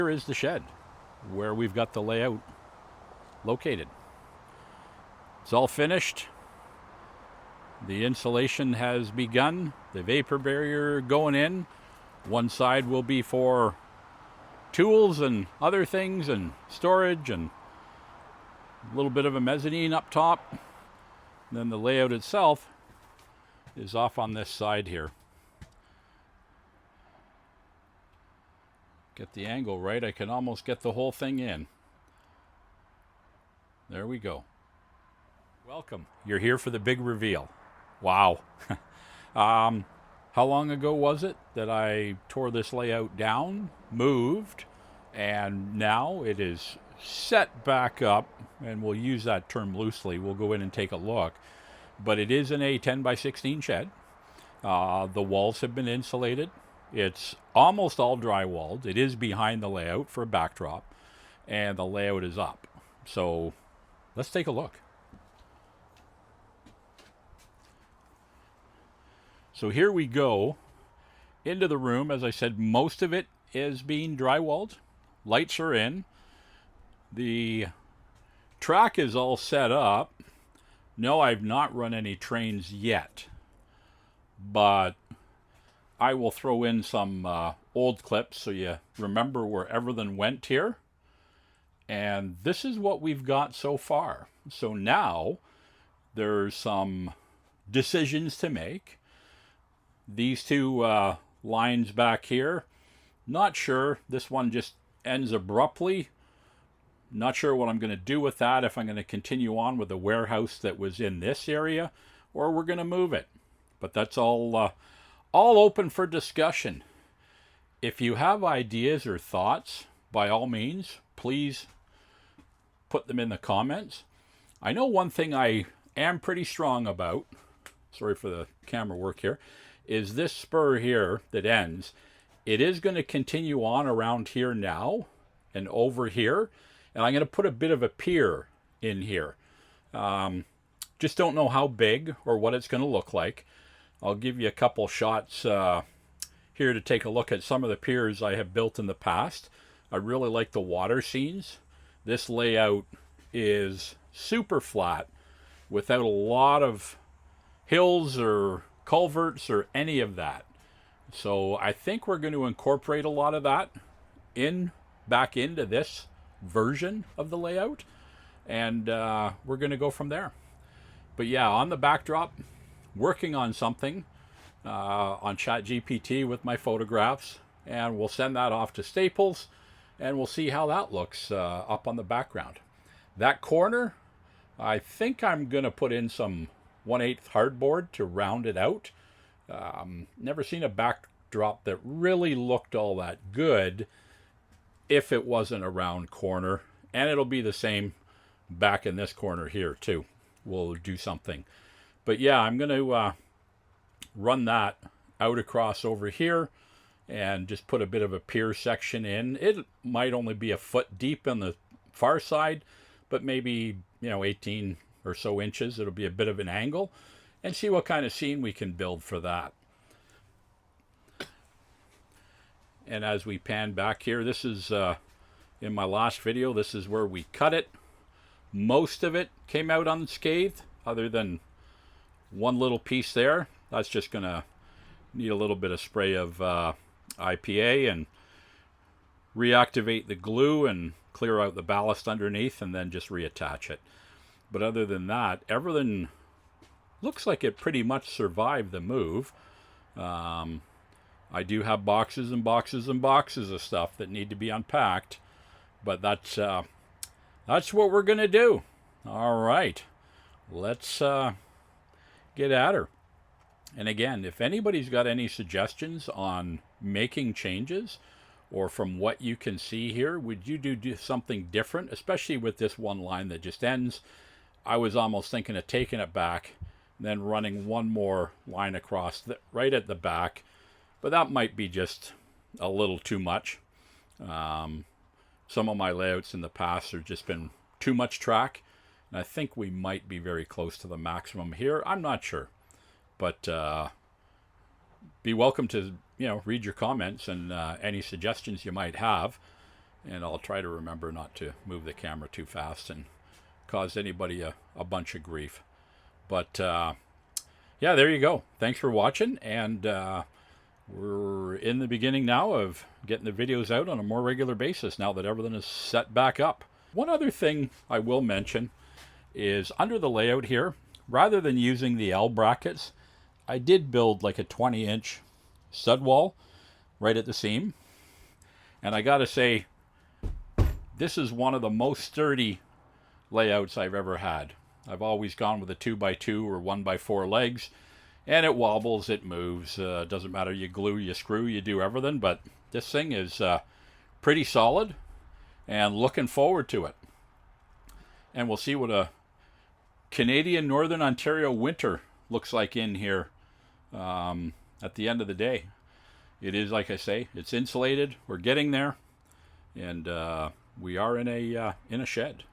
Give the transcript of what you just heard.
Here is the shed where we've got the layout located. It's all finished. The insulation has begun. The vapor barrier going in. One side will be for tools and other things and storage and a little bit of a mezzanine up top. And then the layout itself is off on this side here. Get the angle right, I can almost get the whole thing in. There we go. Welcome. You're here for the big reveal. Wow. How long ago was it that I tore this layout down, moved, and now it is set back up, and we'll use that term loosely. We'll go in and take a look. But it is in a 10 by 16 shed. The walls have been insulated. It's almost all drywalled. It is behind the layout for a backdrop, and the layout is up. So let's take a look. So here we go into the room. As I said, most of it is being drywalled. Lights are in. The track is all set up. No, I've not run any trains yet, but I will throw in some old clips so you remember where everything went here. And this is what we've got so far. So now there's some decisions to make. These two lines back here, not sure. This one just ends abruptly. Not sure what I'm going to do with that, if I'm going to continue on with the warehouse that was in this area, or we're going to move it. But that's all open for discussion. If you have ideas or thoughts, by all means, please put them in the comments. I know one thing I am pretty strong about, sorry for the camera work here, is this spur here that ends. It is going to continue on around here now and over here. And I'm going to put a bit of a pier in here. Just don't know how big or what it's going to look like. I'll give you a couple shots here to take a look at some of the piers I have built in the past. I really like the water scenes. This layout is super flat without a lot of hills or culverts or any of that. So I think we're going to incorporate a lot of that back into this version of the layout, and we're going to go from there. But yeah, on the backdrop, working on something on ChatGPT with my photographs, and we'll send that off to Staples, and we'll see how that looks up on the background. That corner, I think I'm going to put in some 1/8 hardboard to round it out. Never seen a backdrop that really looked all that good if it wasn't a round corner. And it'll be the same back in this corner here too. We'll do something. But yeah, I'm going to run that out across over here and just put a bit of a pier section in. It might only be a foot deep on the far side, but maybe 18 or so inches. It'll be a bit of an angle, and see what kind of scene we can build for that. And as we pan back here, this is in my last video, this is where we cut it. Most of it came out unscathed, other than one little piece there. That's just going to need a little bit of spray of IPA and reactivate the glue and clear out the ballast underneath, and then just reattach it. But other than that, everything looks like it pretty much survived the move. I do have boxes and boxes and boxes of stuff that need to be unpacked, but that's what we're going to do. All right, let's get at her. And again, if anybody's got any suggestions on making changes, or from what you can see here, would you do something different, especially with this one line that just ends? I was almost thinking of taking it back, then running one more line across right at the back, but that might be just a little too much. Some of my layouts in the past have just been too much track, and I think we might be very close to the maximum here. I'm not sure, but be welcome to read your comments and any suggestions you might have. And I'll try to remember not to move the camera too fast and cause anybody a bunch of grief. But yeah, there you go. Thanks for watching, and we're in the beginning now of getting the videos out on a more regular basis now that everything is set back up. One other thing I will mention is under the layout here, rather than using the L brackets, I did build like a 20-inch stud wall right at the seam. And I gotta say, this is one of the most sturdy layouts I've ever had. I've always gone with a 2x2 or 1x4 legs, and it wobbles, it moves, doesn't matter, you glue, you screw, you do everything, but this thing is pretty solid, and looking forward to it. And we'll see what a Canadian Northern Ontario winter looks like in here at the end of the day. It is, like I say, it's insulated, we're getting there, and we are in a shed.